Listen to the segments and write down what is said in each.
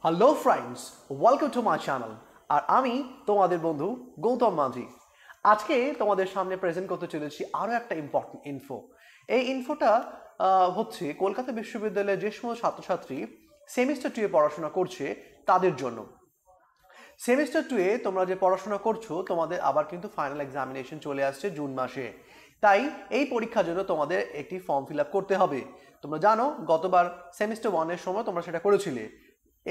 Hello friends, welcome to my channel. আর আমি তোমাদের বন্ধু গৌতম মাঝি। আজকে তোমাদের সামনে প্রেজেন্ট করতে চলেছি আরও একটা ইম্পর্টেন্ট ইনফো। এই ইনফোটা হচ্ছে কলকাতা বিশ্ববিদ্যালয়ে যে সমস্ত ছাত্রছাত্রী সেমিস্টার 2 এ পড়াশোনা করছে তাদের জন্য। সেমিস্টার 2 এ তোমরা যে পড়াশোনা করছো তোমাদের আবার কিন্তু ফাইনাল এক্সামিনেশন চলে আসছে জুন মাসে। তাই এই পরীক্ষার জন্য তোমাদের একটি ফর্ম ফিল আপ করতে হবে। তোমরা জানো গতবার সেমিস্টার 1 এর সময় তোমরা সেটা করেছিলে।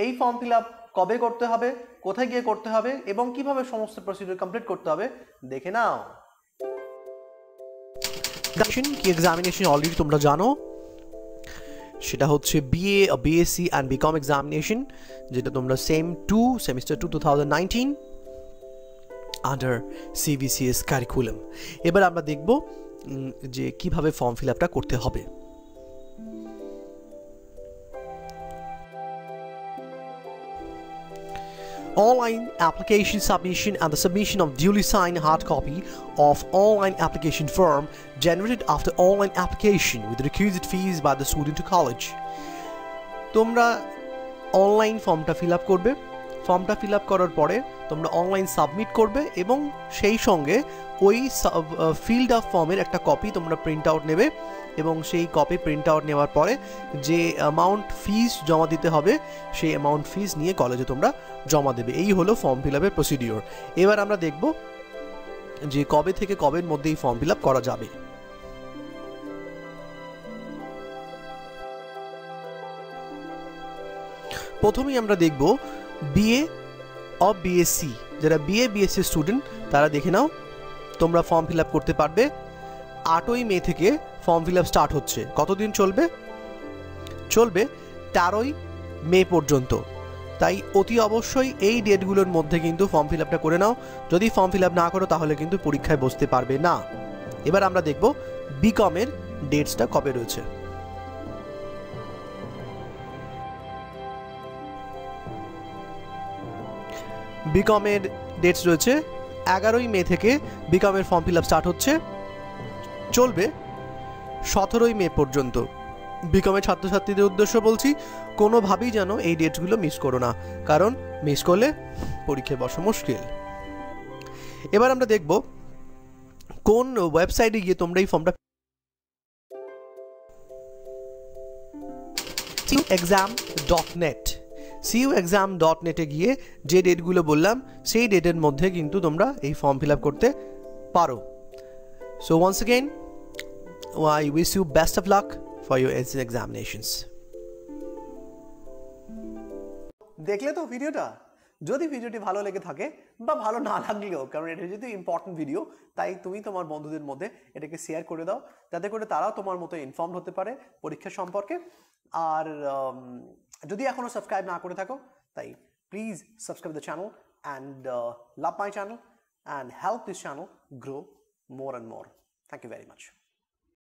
এই ফর্ম ফিল আপ কবে করতে হবে, কোথায় গিয়ে করতে হবে এবং কিভাবে সমস্ত প্রসিডিউর কমপ্লিট করতে হবে দেখে নাও। কি এক্সামিনেশন অলরেডি তোমরা জানো, সেটা হচ্ছে BA, BSc and BCom examination, যেটা তোমরা সেমিস্টার 2 2019 আন্ডার সিবিসিএস কারিকুলাম। এবার আমরা দেখব যে কিভাবে ফর্ম ফিল আপটা করতে হবে। Online application submission and the submission of duly signed hard copy of online application form generated after online application with requisite fees by the student to college. তোমরা online ফর্মটা ফিল আপ করবে। ফর্মটা fill up করার পরে তোমরা online submit করবে এবং সেই সঙ্গে ওই ফিল্ড আপ ফর্মের একটা কপি তোমরা প্রিন্ট আউট নেবে এবং সেই কপি প্রিন্ট আউট নেওয়ার পরে যে অ্যামাউন্ট ফিস জমা দিতে হবে সেই অ্যামাউন্ট ফিস নিয়ে কলেজে তোমরা জমা দেবে। এই হলো ফর্ম ফিল আপের প্রসিডিওর। এবার আমরা দেখব যে কবে থেকে কবের মধ্যে এই ফর্ম ফিল আপ করা যাবে। প্রথমেই আমরা দেখব বিএ অফ বিএসসি, যারা বিএ বিএসসি স্টুডেন্ট তারা দেখে নাও, তোমরা ফর্ম ফিল আপ করতে পারবে। 8ই মে থেকে ফর্ম ফিল আপ স্টার্ট হচ্ছে। কতদিন চলবে? চলবে 13ই মে পর্যন্ত। তাই অতি অবশ্যই এই ডেটগুলোর মধ্যে কিন্তু ফর্ম ফিল আপটা করে নাও। যদি ফর্ম ফিল আপ না করো তাহলে কিন্তু পরীক্ষায় বসতে পারবে না। এবার আমরা দেখব বিকমের ডেটসটা কবে রয়েছে। বিকমের ডেটস রয়েছে 11ই মে থেকে বিকমের ফর্ম ফিল আপ স্টার্ট হচ্ছে, চলবে 17ই মে পর্যন্ত। বিকমের ছাত্রছাত্রীদের উদ্দেশ্য বলছি, কোনোভাবেই যেন এই ডেটসগুলো মিস করো না, কারণ মিস করলে পরীক্ষায় বসা মুশকিল। এবার আমরা দেখব কোন ওয়েবসাইটে গিয়ে তোমরা এই ফর্মটা cuexam.net cuexam.net এ গিয়ে যে ডেটগুলো বললাম সেই ডেটের মধ্যে কিন্তু তোমরা এই ফর্ম ফিল আপ করতে পারো। So once again I wish you best of luck for your examinations. দেখলে তো ভিডিওটা? যদি ভিডিওটি ভালো লেগে থাকে বা ভালো না লাগলেও, কারণ এটা যেহেতু ইম্পর্টেন্ট ভিডিও, তাই তুমি তোমার বন্ধুদের মধ্যে এটাকে শেয়ার করে দাও, যাতে করে তারাও তোমার মতো ইনফর্মড হতে পারে পরীক্ষা সম্পর্কে। আর যদি এখনো সাবস্ক্রাইব না করে থাকো, তাই please subscribe the channel and love my channel and help this channel grow more and more. Thank you very much.